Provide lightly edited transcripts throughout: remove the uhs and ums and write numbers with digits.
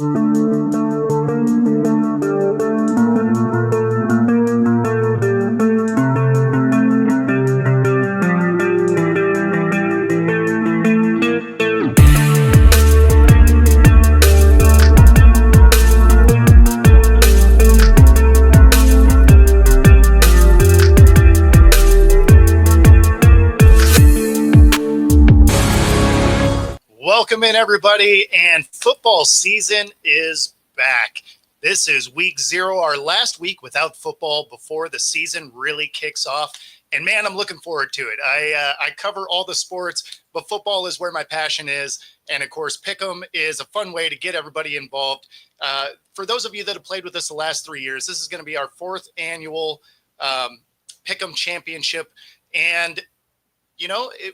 Welcome in, everybody, and football season is back. This is week 0, our last week without football before the season really kicks off. And man, I'm looking forward to it. I cover all the sports, but football is where my passion is. And of course, Pick'em is a fun way to get everybody involved. For those of you that have played with us the last 3 years, this is going to be our 4th annual Pick'em Championship. And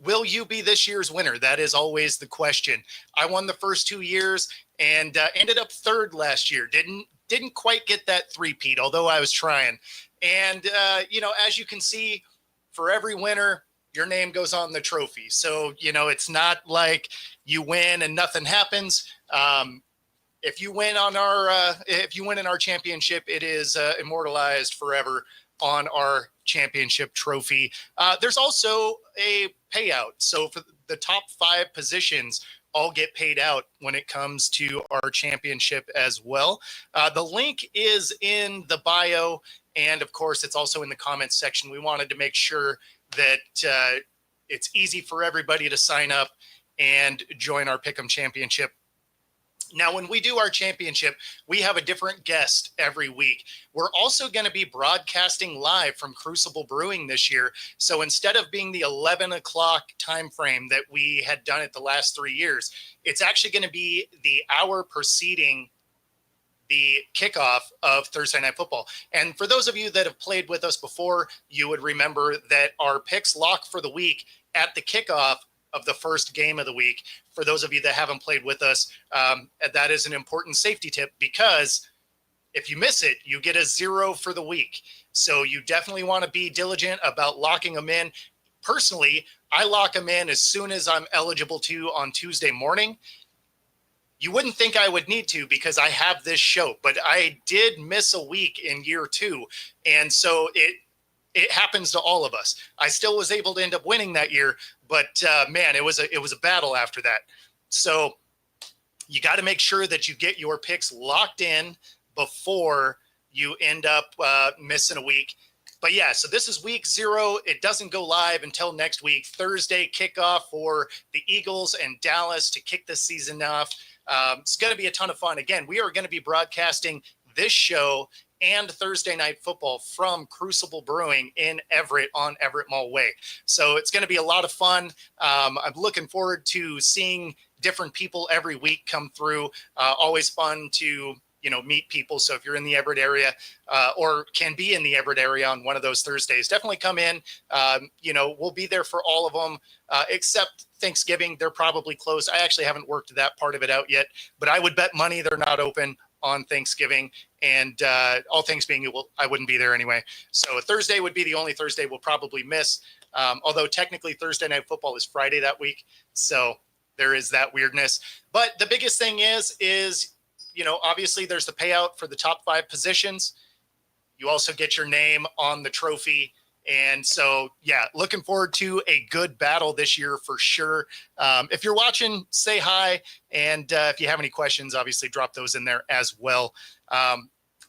will you be this year's winner? That is always the question. I won the first 2 years and ended up 3rd last year. Didn't quite get that three-peat, although I was trying. And, as you can see, for every winner, your name goes on the trophy. So, it's not like you win and nothing happens. If you win in our championship, it is immortalized forever on our championship trophy. There's also a payout. So for the top 5 positions, all get paid out when it comes to our championship as well. The link is in the bio. And of course, it's also in the comments section. We wanted to make sure that it's easy for everybody to sign up and join our Pick'em Championship. Now, when we do our championship, we have a different guest every week. We're also going to be broadcasting live from Crucible Brewing this year. So instead of being the 11 o'clock time frame that we had done it the last 3 years, it's actually going to be the hour preceding the kickoff of Thursday Night Football. And for those of you that have played with us before, you would remember that our picks lock for the week at the kickoff of the first game of the week. For those of you that haven't played with us, that is an important safety tip, because if you miss it, you get a 0 for the week. So you definitely want to be diligent about locking them in. Personally, I lock them in as soon as I'm eligible to on Tuesday morning. You wouldn't think I would need to because I have this show, but I did miss a week in year 2. And so it happens to all of us. I still was able to end up winning that year, but man, it was a battle after that. So you got to make sure that you get your picks locked in before you end up missing a week. But yeah, so this is week 0. It doesn't go live until next week. Thursday kickoff for the Eagles and Dallas to kick this season off. It's going to be a ton of fun. Again, we are going to be broadcasting this show and Thursday Night Football from Crucible Brewing in Everett on Everett Mall Way. So it's going to be a lot of fun. I'm looking forward to seeing different people every week come through. Always fun to meet people. So if you're in the Everett area or can be in the Everett area on one of those Thursdays, definitely come in. We'll be there for all of them except Thanksgiving. They're probably closed. I actually haven't worked that part of it out yet, but I would bet money they're not open on Thanksgiving, and all things being equal, I wouldn't be there anyway. So Thursday would be the only Thursday we'll probably miss. Although technically Thursday Night Football is Friday that week. So there is that weirdness. But the biggest thing is, obviously there's the payout for the top 5 positions. You also get your name on the trophy. And so, yeah, looking forward to a good battle this year for sure. If you're watching, say hi. And if you have any questions, obviously drop those in there as well.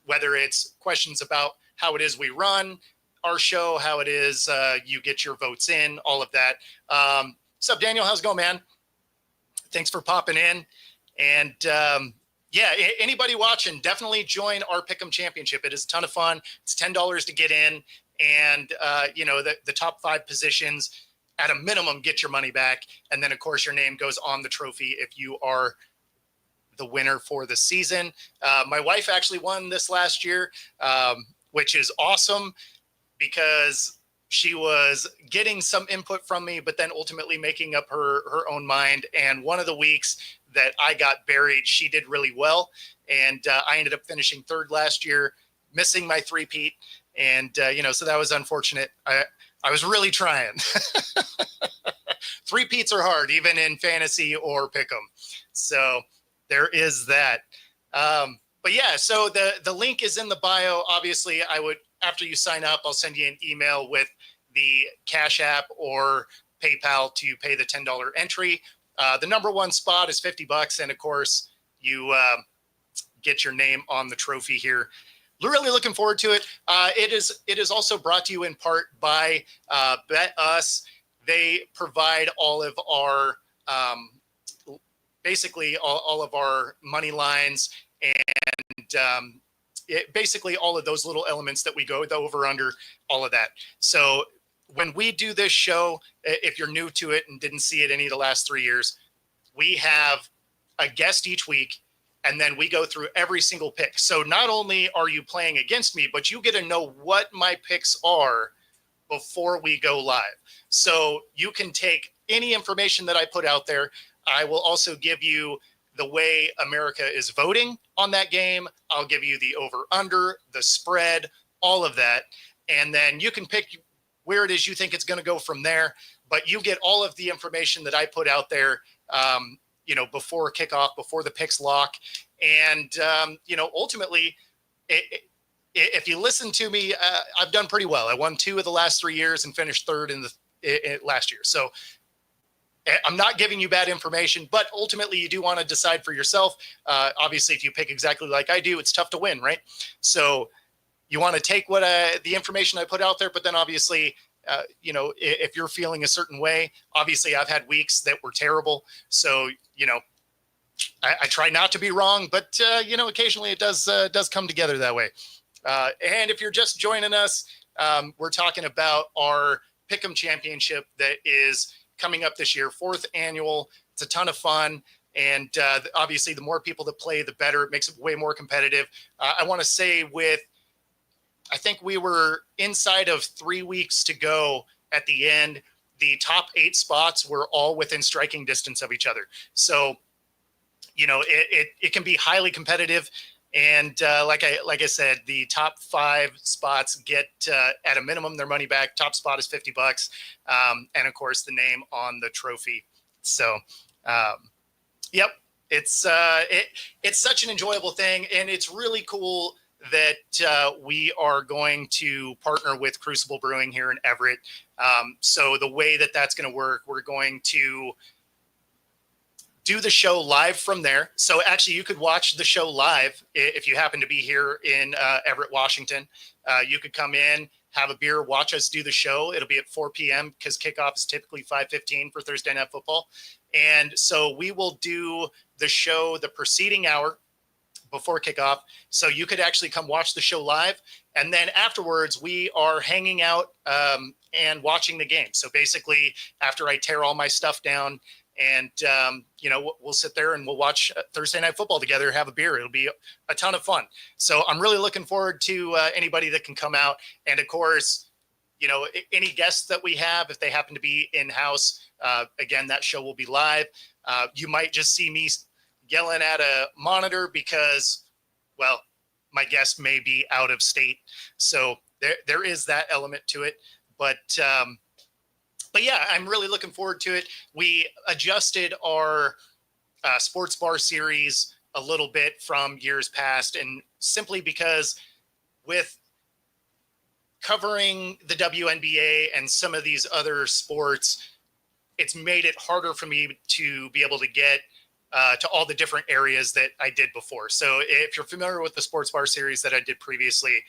Whether it's questions about how it is we run our show, how it is you get your votes in, all of that. What's up, Daniel? How's it going, man? Thanks for popping in. And anybody watching, definitely join our Pick'em Championship. It is a ton of fun. It's $10 to get in. And, the top 5 positions at a minimum get your money back. And then, of course, your name goes on the trophy if you are the winner for the season. My wife actually won this last year, which is awesome because she was getting some input from me, but then ultimately making up her own mind. And one of the weeks that I got buried, she did really well. And I ended up finishing 3rd last year, missing my three-peat. And, so that was unfortunate. I was really trying. Three-peats are hard, even in fantasy or pick'em. So there is that. But yeah, so the link is in the bio. Obviously, after you sign up, I'll send you an email with the Cash App or PayPal to pay the $10 entry. The number one spot is $50, and of course, you get your name on the trophy here. Really looking forward to it. It is also brought to you in part by Bet Us. They provide all of our basically all of our money lines and basically all of those little elements that we go over under all of that. So when we do this show, if you're new to it and didn't see it any of the last 3 years, we have a guest each week, and then we go through every single pick. So not only are you playing against me, but you get to know what my picks are before we go live. So you can take any information that I put out there. I will also give you the way America is voting on that game. I'll give you the over under, the spread, all of that. And then you can pick where it is you think it's going to go from there. But you get all of the information that I put out there, before kickoff, before the picks lock. And, ultimately, if you listen to me, I've done pretty well. I won 2 of the last 3 years and finished third in last year. So I'm not giving you bad information, but ultimately you do want to decide for yourself. Obviously, if you pick exactly like I do, it's tough to win, right? So you want to take the information I put out there, but then obviously, if you're feeling a certain way, obviously I've had weeks that were terrible. So, I try not to be wrong, but, occasionally it does come together that way. And if you're just joining us, we're talking about our Pick'em Championship that is coming up this year, 4th annual. It's a ton of fun. And obviously, the more people that play, the better. It makes it way more competitive. I want to say I think we were inside of 3 weeks to go at the end. The top 8 spots were all within striking distance of each other. So, it can be highly competitive. And like I said, the top 5 spots get at a minimum their money back. Top spot is $50, and of course the name on the trophy. So, yep, it's such an enjoyable thing, and it's really cool that we are going to partner with Crucible Brewing here in Everett. So the way that that's going to work, we're going to do the show live from there. So actually you could watch the show live if you happen to be here in Everett, Washington. You could come in, have a beer, watch us do the show. It'll be at 4 p.m. because kickoff is typically 5:15 for Thursday Night Football. And so we will do the show the preceding hour before kickoff. So you could actually come watch the show live. And then afterwards, we are hanging out and watching the game. So basically, after I tear all my stuff down, and, we'll sit there and we'll watch Thursday Night Football together, have a beer. It'll be a ton of fun. So I'm really looking forward to anybody that can come out. And of course, any guests that we have, if they happen to be in-house, again, that show will be live. You might just see me yelling at a monitor because, well, my guest may be out of state. So there is that element to it. But yeah, I'm really looking forward to it. We adjusted our sports bar series a little bit from years past, and simply because with covering the WNBA and some of these other sports, it's made it harder for me to be able to get to all the different areas that I did before. So if you're familiar with the sports bar series that I did previously,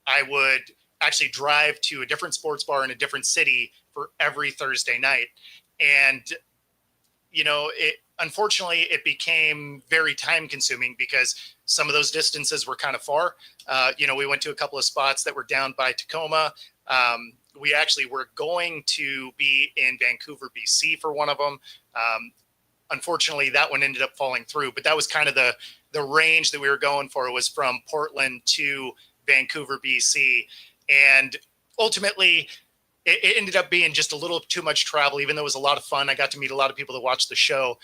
I would actually drive to a different sports bar in a different city for every Thursday night. And, unfortunately, it became very time consuming because some of those distances were kind of far. We went to a couple of spots that were down by Tacoma. We actually were going to be in Vancouver, BC for one of them. Unfortunately, that one ended up falling through, but that was kind of the range that we were going for. It was from Portland to Vancouver, BC. And ultimately, it ended up being just a little too much travel, even though it was a lot of fun. I got to meet a lot of people that watched the show.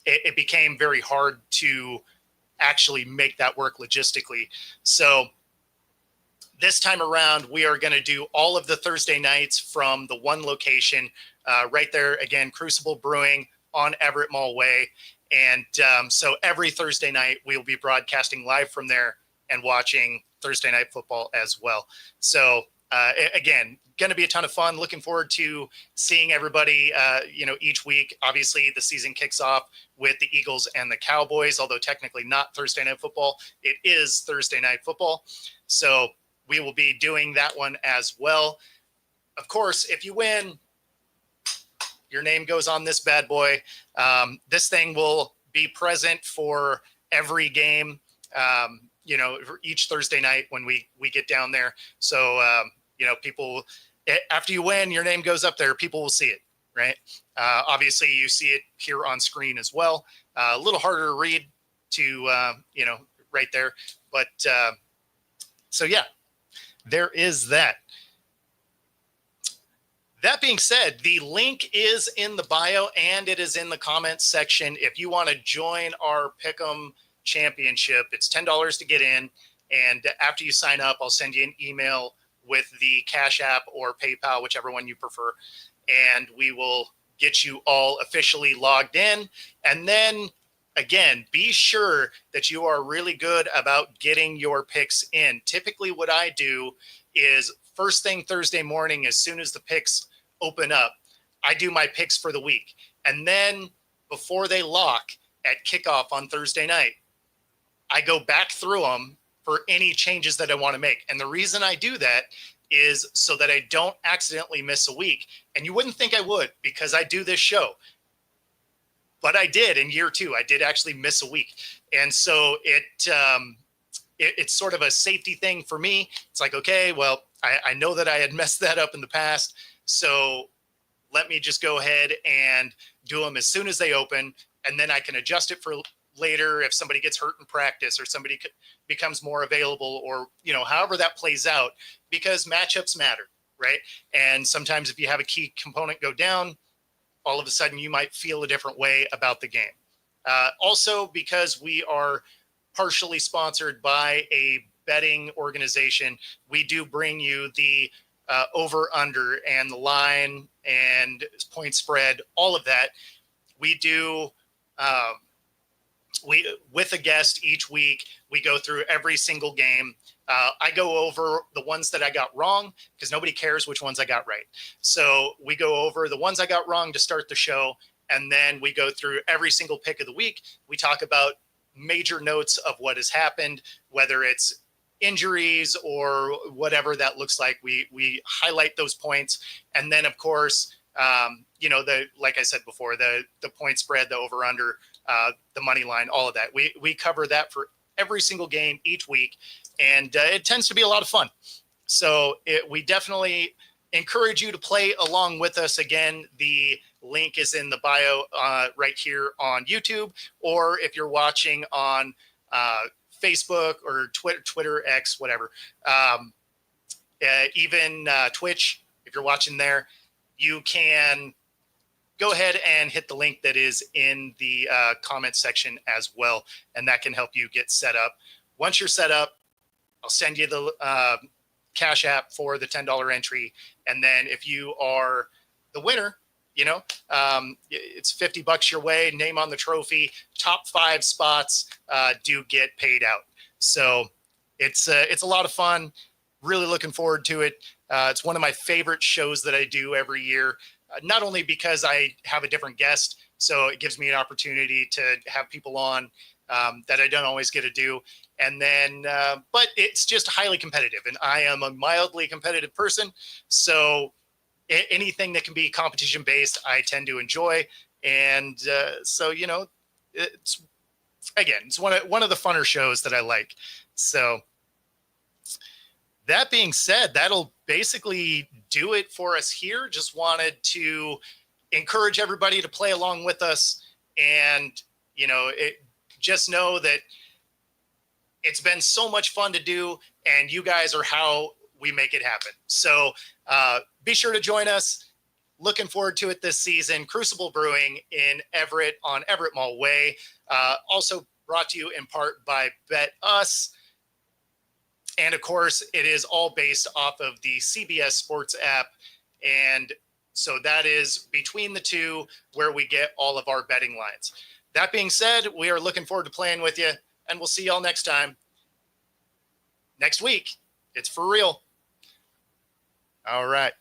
It became very hard to actually make that work logistically. So this time around, we are going to do all of the Thursday nights from the one location right there. Again, Crucible Brewing on Everett Mall Way. And so every Thursday night, we'll be broadcasting live from there and watching Thursday Night Football as well. So again, going to be a ton of fun. Looking forward to seeing everybody, each week. Obviously, the season kicks off with the Eagles and the Cowboys, although technically not Thursday Night Football. It is Thursday Night Football. So we will be doing that one as well. Of course, if you win, your name goes on this bad boy. This thing will be present for every game, for each Thursday night when we get down there. So, people, after you win, your name goes up there. People will see it, right? Obviously, you see it here on screen as well. A little harder to read right there. But so, yeah, there is that. That being said, the link is in the bio and it is in the comments section. If you want to join our Pick'em Championship, it's $10 to get in. And after you sign up, I'll send you an email with the Cash App or PayPal, whichever one you prefer. And we will get you all officially logged in. And then, again, be sure that you are really good about getting your picks in. Typically, what I do is first thing Thursday morning, as soon as the picks open up, I do my picks for the week. And then before they lock at kickoff on Thursday night, I go back through them for any changes that I want to make. And the reason I do that is so that I don't accidentally miss a week. And you wouldn't think I would because I do this show. But I did in year 2. I did actually miss a week. And so it's sort of a safety thing for me. It's like, okay, well, I know that I had messed that up in the past. So let me just go ahead and do them as soon as they open. And then I can adjust it for later if somebody gets hurt in practice or somebody becomes more available or, however that plays out, because matchups matter, right? And sometimes if you have a key component go down, all of a sudden you might feel a different way about the game. Also, because we are partially sponsored by a betting organization, we do bring you the over under and the line and point spread, all of that. We do with a guest each week. We go through every single game. I go over the ones that I got wrong because nobody cares which ones I got right. So we go over the ones I got wrong to start the show. And then we go through every single pick of the week. We talk about major notes of what has happened, whether it's injuries or whatever that looks like. We highlight those points. And then, of course, like I said before, the point spread, the over under, the money line, all of that. We cover that for every single game each week. And it tends to be a lot of fun. So we definitely encourage you to play along with us. Again, the link is in the bio right here on YouTube, or if you're watching on Facebook or Twitter, X, whatever. Even Twitch, if you're watching there, you can go ahead and hit the link that is in the comment section as well, and that can help you get set up. Once you're set up, I'll send you the Cash App for the $10 entry, and then if you are the winner, it's $50 your way, name on the trophy. Top 5 spots do get paid out. So it's a lot of fun. Really looking forward to it. It's one of my favorite shows that I do every year, not only because I have a different guest, so it gives me an opportunity to have people on that I don't always get to do. And then, but it's just highly competitive, and I am a mildly competitive person. So anything that can be competition based, I tend to enjoy. And so, it's one of the funner shows that I like. So that being said, that'll basically do it for us here. Just wanted to encourage everybody to play along with us, and just know that it's been so much fun to do, and you guys are how we make it happen. So be sure to join us. Looking forward to it this season. Crucible Brewing in Everett on Everett Mall Way. Also brought to you in part by Bet Us. And of course, it is all based off of the CBS Sports app. And so that is between the two where we get all of our betting lines. That being said, we are looking forward to playing with you, and we'll see y'all next time. Next week, it's for real. All right.